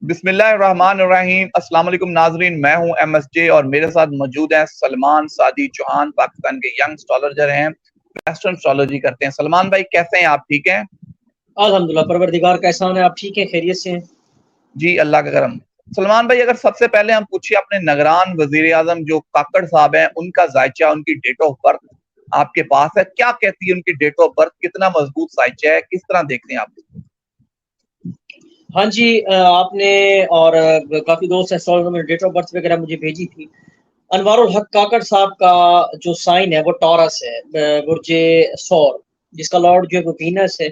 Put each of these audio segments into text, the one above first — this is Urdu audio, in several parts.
بسم اللہ الرحمن الرحیم۔ السلام علیکم ناظرین، میں ہوں ایم ایس جے اور میرے ساتھ موجود ہیں سلمان سعدی چوہان، پاکستان کے ینگ اسٹرالوجر ہیں، ویسٹرن اسٹرالوجی کرتے ہیں۔ سلمان بھائی کیسے ہیں آپ؟ ٹھیک ہیں؟ الحمدللہ، پروردگار کا احسان ہے، آپ ٹھیک ہیں؟ خیریت سے ہیں؟ جی اللہ کا کرم۔ سلمان بھائی اگر سب سے پہلے ہم پوچھیں اپنے نگران وزیر اعظم جو کاکڑ صاحب ہیں، ان کا ذائچہ، ان کی ڈیٹ آف برتھ آپ کے پاس ہے، کیا کہتی ہے ان کی ڈیٹ آف برتھ؟ کتنا مضبوط ذائچہ ہے؟ کس طرح دیکھتے ہیں آپ؟ ہاں جی، آپ نے اور کافی دوست ہیں ڈیٹ آف برتھ وغیرہ مجھے بھیجی تھی۔ انوار الحق کاکڑ صاحب کا جو سائن ہے وہ ٹورس ہے، برج سور، جس کا لارڈ جو ہے وہ وینس ہے،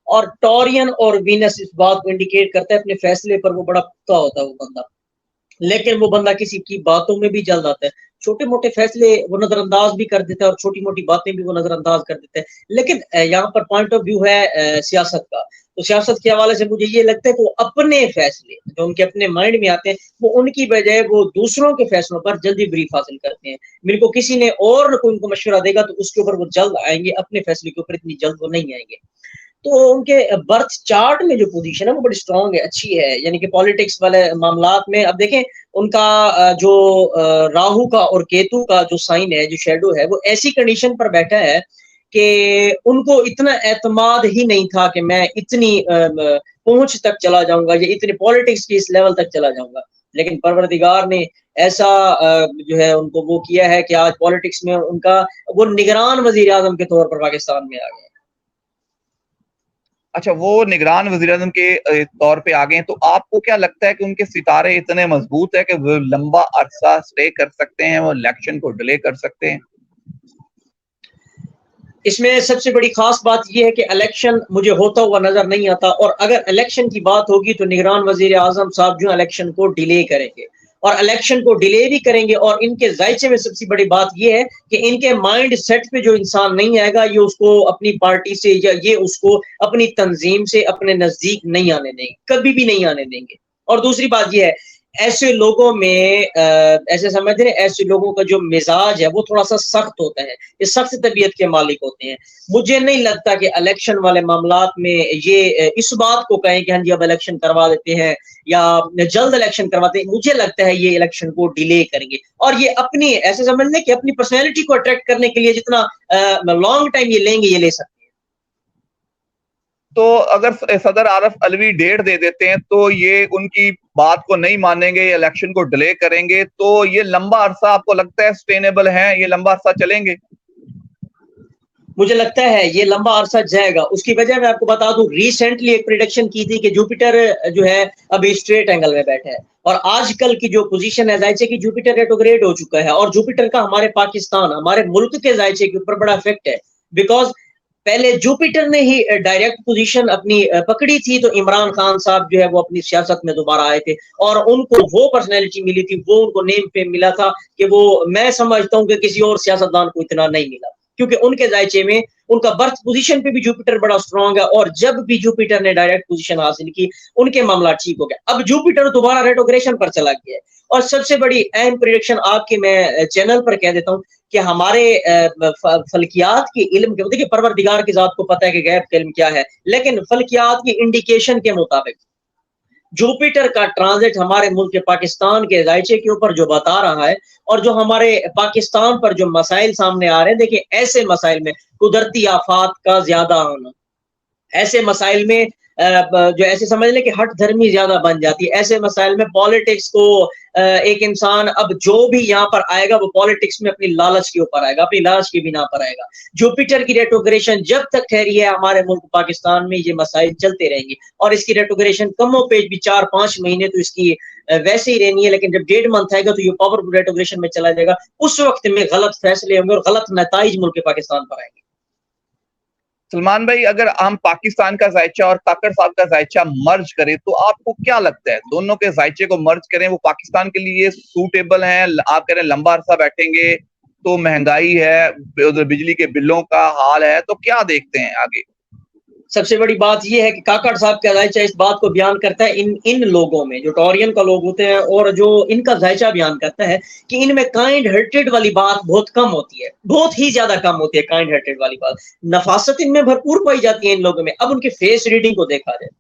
اور ٹورین اور وینس اس بات کو انڈیکیٹ کرتا ہے اپنے فیصلے پر وہ بڑا پختہ ہوتا ہے وہ بندہ، لیکن وہ بندہ کسی کی باتوں میں بھی جلد آتا ہے، چھوٹے موٹے فیصلے وہ نظر انداز بھی کر دیتا ہے اور چھوٹی موٹی باتیں بھی وہ نظر انداز کر دیتا ہے۔ لیکن یہاں پر پوائنٹ آف ویو ہے سیاست کا، تو سیاست کے حوالے سے مجھے یہ لگتا ہے کہ وہ اپنے فیصلے جو ان کے اپنے مائنڈ میں آتے ہیں وہ ان کی بجائے وہ دوسروں کے فیصلوں پر جلدی بریف حاصل کرتے ہیں۔ میرے کو کسی نے اور کوئی ان کو مشورہ دے گا تو اس کے اوپر وہ جلد آئیں گے، اپنے فیصلے کے اوپر اتنی جلد وہ نہیں آئیں گے۔ تو ان کے برتھ چارٹ میں جو پوزیشن ہے وہ بڑی اسٹرانگ ہے، اچھی ہے، یعنی کہ پالیٹکس والے معاملات میں اب دیکھیں ان کا جو راہو کا اور کیتو کا جو سائن ہے، جو شیڈو ہے، وہ ایسی کنڈیشن پر بیٹھا ہے کہ ان کو اتنا اعتماد ہی نہیں تھا کہ میں اتنی پہنچ تک چلا جاؤں گا یا اتنی پالیٹکس کی اس لیول تک چلا جاؤں گا، لیکن پروردگار نے ایسا جو ہے ان کو وہ کیا ہے کہ آج پالیٹکس میں ان کا وہ نگران وزیر اعظم کے طور پر پاکستان میں آ گئے۔ اچھا، وہ نگران وزیر اعظم کے طور پہ آ گئے، تو آپ کو کیا لگتا ہے کہ ان کے ستارے اتنے مضبوط ہے کہ وہ لمبا عرصہ اسٹے کر سکتے ہیں، وہ الیکشن کو ڈیلے کر سکتے ہیں؟ اس میں سب سے بڑی خاص بات یہ ہے کہ الیکشن مجھے ہوتا ہوا نظر نہیں آتا، اور اگر الیکشن کی بات ہوگی تو نگران وزیر اعظم صاحب جو الیکشن کو ڈیلے کریں گے، اور الیکشن کو ڈیلے بھی کریں گے، اور ان کے ذائچے میں سب سے بڑی بات یہ ہے کہ ان کے مائنڈ سیٹ پہ جو انسان نہیں آئے گا یہ اس کو اپنی پارٹی سے یا یہ اس کو اپنی تنظیم سے اپنے نزدیک نہیں آنے دیں گے، کبھی بھی نہیں آنے دیں گے۔ اور دوسری بات یہ ہے ایسے لوگوں میں ایسے سمجھتے ہیں ایسے لوگوں کا جو مزاج ہے وہ تھوڑا سا سخت ہوتا ہے، یہ سخت طبیعت کے مالک ہوتے ہیں۔ مجھے نہیں لگتا کہ الیکشن والے معاملات میں یہ اس بات کو کہیں کہ ہاں جی اب الیکشن کروا دیتے ہیں یا جلد الیکشن کرواتے ہیں، مجھے لگتا ہے یہ الیکشن کو ڈیلے کریں گے، اور یہ اپنی ایسے سمجھ لیں کہ اپنی پرسنالٹی کو اٹریکٹ کرنے کے لیے جتنا لانگ ٹائم یہ لیں گے یہ لے سکتے ہیں۔ تو اگر صدر عارف علوی ڈیٹ دے دیتے ہیں تو یہ ان کی بات کو نہیں مانیں گے، الیکشن کو ڈیلے کریں گے، تو یہ لمبا عرصہ آپ کو لگتا ہے سسٹینیبل ہے؟ یہ لمبا عرصہ چلیں گے؟ مجھے لگتا ہے یہ لمبا عرصہ جائے گا۔ اس کی وجہ میں آپ کو بتا دوں، ریسنٹلی ایک پریڈکشن کی تھی کہ جوپیٹر جو ہے ابھی اسٹریٹ اینگل میں بیٹھا ہے، اور آج کل کی جو پوزیشن ہے ذائچے کی، جوپیٹر ریٹروگریڈ ہو چکا ہے، اور جوپیٹر کا ہمارے پاکستان، ہمارے ملک کے ذائچے کے اوپر بڑا افیکٹ ہے، بیکاز پہلے جوپیٹر نے ہی ڈائریکٹ پوزیشن اپنی پکڑی تھی تو عمران خان صاحب جو ہے وہ اپنی سیاست میں دوبارہ آئے تھے، اور ان کو وہ پرسنالٹی ملی تھی، وہ ان کو نیم پہ ملا تھا کہ وہ میں سمجھتا ہوں کہ کسی اور سیاستدان کو اتنا نہیں ملا، کیونکہ ان کے ذائچے میں ان کا برتھ پوزیشن پہ بھی جوپیٹر بڑا اسٹرانگ ہے، اور جب بھی جوپیٹر نے ڈائریکٹ پوزیشن حاصل کی ان کے معاملات ٹھیک ہو گیا۔ اب جوپیٹر دوبارہ ریٹروگریشن پر چلا گیا ہے، اور سب سے بڑی اہم پریڈکشن آپ کے میں چینل پر کہہ دیتا ہوں کہ ہمارے فلکیات کے علم کے، دیکھیں پروردگار کی ذات کو پتہ ہے کہ غیب کا علم کیا ہے، لیکن فلکیات کی انڈیکیشن کے مطابق جوپیٹر کا ٹرانزٹ ہمارے ملک کے پاکستان کے ذائچے کے اوپر جو بتا رہا ہے، اور جو ہمارے پاکستان پر جو مسائل سامنے آ رہے ہیں، دیکھیں ایسے مسائل میں قدرتی آفات کا زیادہ ہونا، ایسے مسائل میں جو ایسے سمجھ لیں کہ ہٹ دھرمی زیادہ بن جاتی ہے، ایسے مسائل میں پالیٹکس کو ایک انسان اب جو بھی یہاں پر آئے گا وہ پالیٹکس میں اپنی لالچ کے اوپر آئے گا، اپنی لالچ کی بنا پر آئے گا۔ جوپیٹر کی ریٹروگریشن جب تک ٹھہری ہے ہمارے ملک پاکستان میں یہ مسائل چلتے رہیں گے، اور اس کی ریٹروگریشن کم و بیش بھی 4-5 مہینے تو اس کی ویسے ہی رہنی ہے، لیکن جب 1.5 منتھ آئے گا تو یہ پاور ریٹروگریشن میں چلا جائے گا، اس وقت میں غلط فیصلے ہوں گے اور غلط نتائج ملک پاکستان پر آئیں گے۔ سلمان بھائی اگر ہم پاکستان کا ذائچہ اور کاکڑ صاحب کا ذائچہ مرج کریں تو آپ کو کیا لگتا ہے دونوں کے ذائچے کو مرج کریں وہ پاکستان کے لیے سوٹیبل ہیں؟ آپ کہہ رہے ہیں لمبا عرصہ بیٹھیں گے تو مہنگائی ہے، ادھر بجلی کے بلوں کا حال ہے، تو کیا دیکھتے ہیں آگے؟ سب سے بڑی بات یہ ہے کہ کاکڑ صاحب کا ذائچہ اس بات کو بیان کرتا ہے، ان لوگوں میں جو ٹورین کا لوگ ہوتے ہیں اور جو ان کا ذائچہ بیان کرتا ہے کہ ان میں کائنڈ ہارٹیڈ والی بات بہت کم ہوتی ہے، بہت ہی زیادہ کم ہوتی ہے کائنڈ ہارٹیڈ والی بات، نفاست ان میں بھرپور پائی جاتی ہے ان لوگوں میں۔ اب ان کے فیس ریڈنگ کو دیکھا جائے،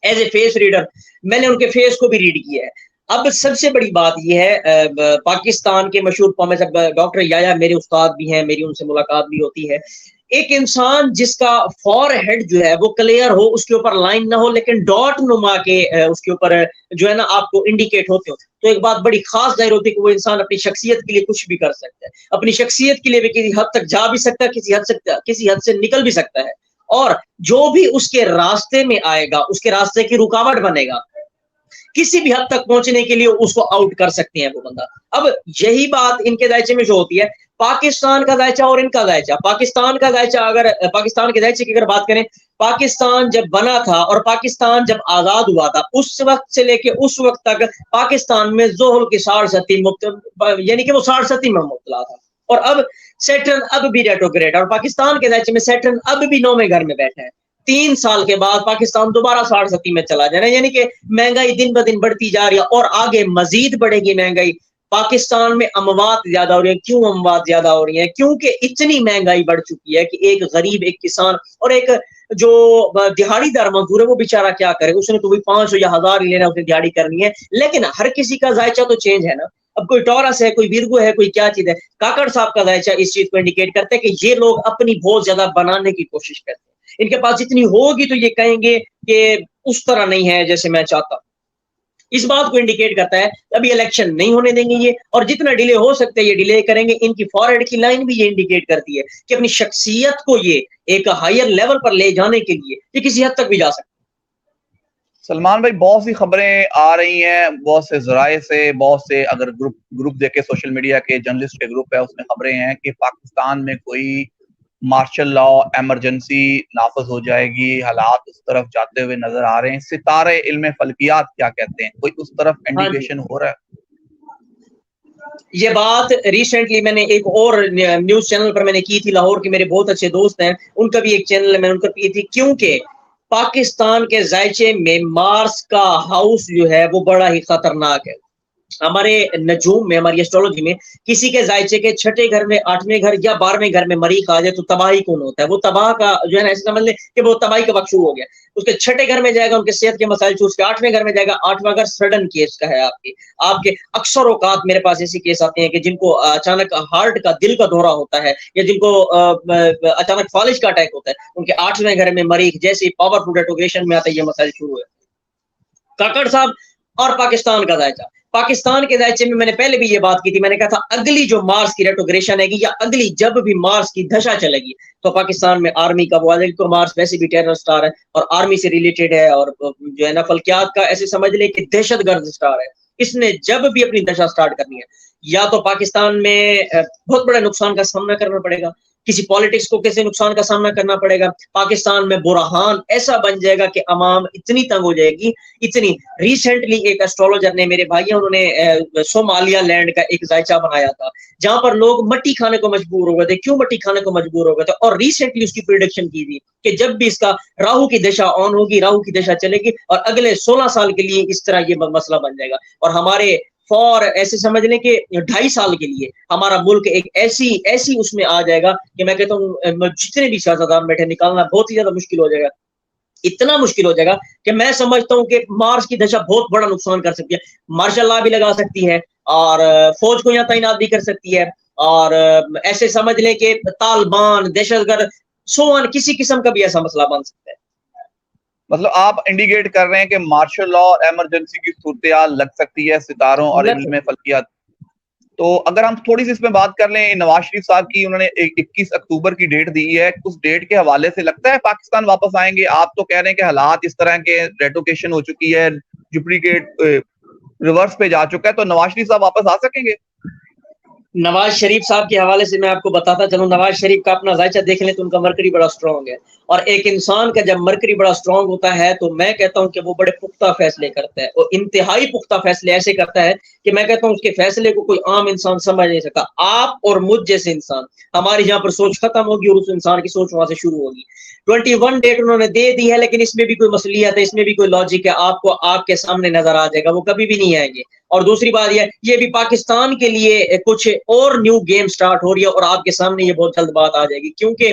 ایز اے فیس ریڈر میں نے ان کے فیس کو بھی ریڈ کیا ہے. اب سب سے بڑی بات یہ ہے پاکستان کے مشہور قومی ڈاکٹر یایا میرے استاد بھی ہیں, میری ان سے ملاقات بھی ہوتی ہے. ایک انسان جس کا فور ہیڈ جو ہے وہ کلیئر ہو, اس کے اوپر لائن نہ ہو لیکن ڈاٹ نما کے اس کے اوپر جو ہے نا آپ کو انڈیکیٹ ہوتے ہو, تو ایک بات بڑی خاص ظاہر ہوتی ہے کہ وہ انسان اپنی شخصیت کے لیے کچھ بھی کر سکتا ہے, اپنی شخصیت کے لیے بھی کسی حد تک جا بھی سکتا ہے, کسی حد سے نکل بھی سکتا ہے, اور جو بھی اس کے راستے میں آئے گا اس کے راستے کی رکاوٹ بنے گا, کسی بھی حد تک پہنچنے کے لیے اس کو آؤٹ کر سکتے ہیں وہ بندہ. اب یہی بات ان کے دائچے میں جو ہوتی ہے, پاکستان کا دائچہ اور ان کا دائچہ. پاکستان کا دائچہ, اگر پاکستان کے دائچے کی اگر بات کریں, پاکستان جب بنا تھا اور پاکستان جب آزاد ہوا تھا, اس وقت سے لے کے اس وقت تک پاکستان میں زحل کی 60 یعنی کہ وہ 60 میں مبتلا تھا. اور اب سیٹرن اب بھی ریٹروگریڈ, اور پاکستان کے دائچے میں سیٹرن اب بھی 9ویں گھر میں بیٹھا ہے. 3 سال کے بعد پاکستان دوبارہ 60 میں چلا جانا, یعنی کہ مہنگائی دن بہ دن بڑھتی جا رہی ہے اور آگے مزید بڑھے گی مہنگائی. پاکستان میں اموات زیادہ ہو رہی ہیں. کیوں اموات زیادہ ہو رہی ہیں؟ کیونکہ اتنی مہنگائی بڑھ چکی ہے کہ ایک غریب, ایک کسان اور ایک جو دہاڑی دار مزدور ہے وہ بیچارہ کیا کرے, اس نے تو بھی 500 یا 1000 ہی لینا, اسے دہاڑی کرنی ہے. لیکن ہر کسی کا ذائچہ تو چینج ہے نا. اب کوئی ٹورس ہے, کوئی ویرگو ہے, کوئی کیا چیز ہے. کاکڑ صاحب کا ذائچہ اس چیز کو انڈیکیٹ کرتا ہے کہ یہ لوگ اپنی بہت زیادہ بنانے کی کوشش کرتے ہیں. ان کے پاس جتنی ہوگی تو یہ کہیں گے کہ اس طرح نہیں ہے جیسے میں چاہتا ہوں. اس بات کو انڈیکیٹ کرتا ہے ابھی الیکشن نہیں ہونے دیں گے یہ, اور جتنا ڈیلے ہو سکتا ہے یہ ڈیلے کریں گے. ان کی فارورڈ کی لائن بھی یہ انڈیکیٹ کرتی ہے کہ اپنی شخصیت کو یہ ایک ہائر لیول پر لے جانے کے لیے یہ کسی حد تک بھی جا سکتا ہے. سلمان بھائی, بہت سی خبریں آ رہی ہیں, بہت سے ذرائع سے, بہت سے اگر گروپ دیکھے سوشل میڈیا کے جرنلسٹ کے گروپ ہے, اس میں خبریں ہیں کہ پاکستان میں کوئی مارشل لا ایمرجنسی نافذ ہو جائے گی, حالات اس طرف جاتے ہوئے نظر آ رہے ہیں. ستارے علم فلکیات کیا کہتے ہیں, کوئی اس طرف انڈیکیشن ہو رہا ہے؟ یہ بات ریسنٹلی میں نے ایک اور نیوز چینل پر میں نے کی تھی, لاہور کے میرے بہت اچھے دوست ہیں, ان کا بھی ایک چینل ہے, میں ان کو کی تھی, کیونکہ پاکستان کے ذائچے میں مارس کا ہاؤس جو ہے وہ بڑا ہی خطرناک ہے. ہمارے نجوم میں, ہماری ایسٹرولوجی میں, کسی کے ذائچے کے 6 گھر میں, 8ویں گھر یا 12ویں گھر میں مریخ آ جائے تو تباہی کون ہوتا ہے؟ وہ تباہ کا جو ہے نا, ایسے سمجھ لیں کہ وہ تباہی کا وقت شروع ہو گیا. اس کے 6 گھر میں جائے گا, ان کے صحت کے مسائل چھوٹ کے 8ویں گھر میں جائے گا. 8واں گھر سڈن کیس کا ہے. آپ کے اکثر اوقات میرے پاس ایسے کیس آتے ہیں کہ جن کو اچانک ہارٹ کا, دل کا دورہ ہوتا ہے, یا جن کو اچانک فالج کا اٹیک ہوتا ہے, ان کے 8ویں گھر میں مریخ جیسے پاورفل ریٹروگریشن میں آتا ہے, یہ مسائل شروع ہوئے. کاکڑ صاحب اور پاکستان کا ذائچہ, پاکستان کے ذائچے میں نے پہلے بھی یہ بات کی تھی, میں نے کہا تھا اگلی جو مارس کی ریٹروگریشن ہے گی, یا اگلی جب بھی مارس کی دشا چلے گی, تو پاکستان میں آرمی کا وہ آ جائے گی. تو مارس ویسے بھی ٹیرر سٹار ہے اور آرمی سے ریلیٹڈ ہے, اور جو ہے نا فلکیات کا ایسے سمجھ لے کہ دہشت گرد سٹار ہے. اس نے جب بھی اپنی دشا سٹارٹ کرنی ہے, یا تو پاکستان میں بہت بڑے نقصان کا سامنا کرنا پڑے گا, کسی پالیٹکس کو کیسے نقصان کا سامنا کرنا پڑے گا. پاکستان میں برہان ایسا بن جائے گا کہ عوام اتنی تنگ ہو جائے گی. اتنی ریسنٹلی ایک ایسٹرولوجر نے, میرے بھائی انہوں نے صومالیہ لینڈ کا ایک ذائچہ بنایا تھا, جہاں پر لوگ مٹی کھانے کو مجبور ہو گئے تھے. کیوں مٹی کھانے کو مجبور ہو گئے تھے؟ اور ریسنٹلی اس کی پریڈکشن کی تھی کہ جب بھی اس کا راہو کی دشا آن ہوگی, راہو کی دشا چلے گی, اور اگلے 16 سال کے لیے اس طرح یہ مسئلہ بن جائے گا. اور ہمارے فور ایسے سمجھ لیں کہ 2.5 سال کے لیے ہمارا ملک ایک ایسی اس میں آ جائے گا کہ میں کہتا ہوں جتنے بھی سیاستدان بیٹھے, نکالنا بہت ہی زیادہ مشکل ہو جائے گا. اتنا مشکل ہو جائے گا کہ میں سمجھتا ہوں کہ مارس کی دشا بہت بڑا نقصان کر سکتی ہے. مارشل لا بھی لگا سکتی ہے, اور فوج کو یہاں تعینات بھی کر سکتی ہے, اور ایسے سمجھ لیں کہ طالبان, دہشت گرد, سوان کسی قسم کا بھی ایسا مسئلہ بن سکتا ہے. مطلب آپ انڈیکیٹ کر رہے ہیں کہ مارشل لا اور ایمرجنسی کی صورتحال لگ سکتی ہے ستاروں اور علم فلکیات. تو اگر ہم تھوڑی سی اس میں بات کر لیں, نواز شریف صاحب کی انہوں نے 21 اکتوبر کی ڈیٹ دی ہے, اس ڈیٹ کے حوالے سے لگتا ہے پاکستان واپس آئیں گے؟ آپ تو کہہ رہے ہیں کہ حالات اس طرح کے, ریٹروکیشن ہو چکی ہے, ڈپلیکیٹ ریورس پہ جا چکا ہے, تو نواز شریف صاحب واپس آ سکیں گے؟ نواز شریف صاحب کے حوالے سے میں آپ کو بتاتا چلوں, نواز شریف کا اپنا ذائچہ دیکھ لیں تو ان کا مرکری بڑا اسٹرانگ ہے, اور ایک انسان کا جب مرکری بڑا اسٹرانگ ہوتا ہے تو میں کہتا ہوں کہ وہ بڑے پختہ فیصلے کرتا ہے, اور انتہائی پختہ فیصلے ایسے کرتا ہے کہ میں کہتا ہوں اس کے فیصلے کو کوئی عام انسان سمجھ نہیں سکتا. آپ اور مجھ جیسے انسان, ہماری یہاں پر سوچ ختم ہوگی اور اس انسان کی سوچ وہاں سے شروع ہوگی. 21 ڈیٹ انہوں نے دے دی ہے, لیکن اس میں بھی کوئی مصلیحت ہے, اس میں بھی کوئی لاجک ہے, آپ کو آپ کے سامنے نظر آ جائے گا, وہ کبھی بھی نہیں آئیں گے. اور دوسری بات یہ بھی پاکستان کے لیے کچھ اور نیو گیم سٹارٹ ہو رہی ہے, اور آپ کے سامنے یہ بہت جلد بات آ جائے گی, کیونکہ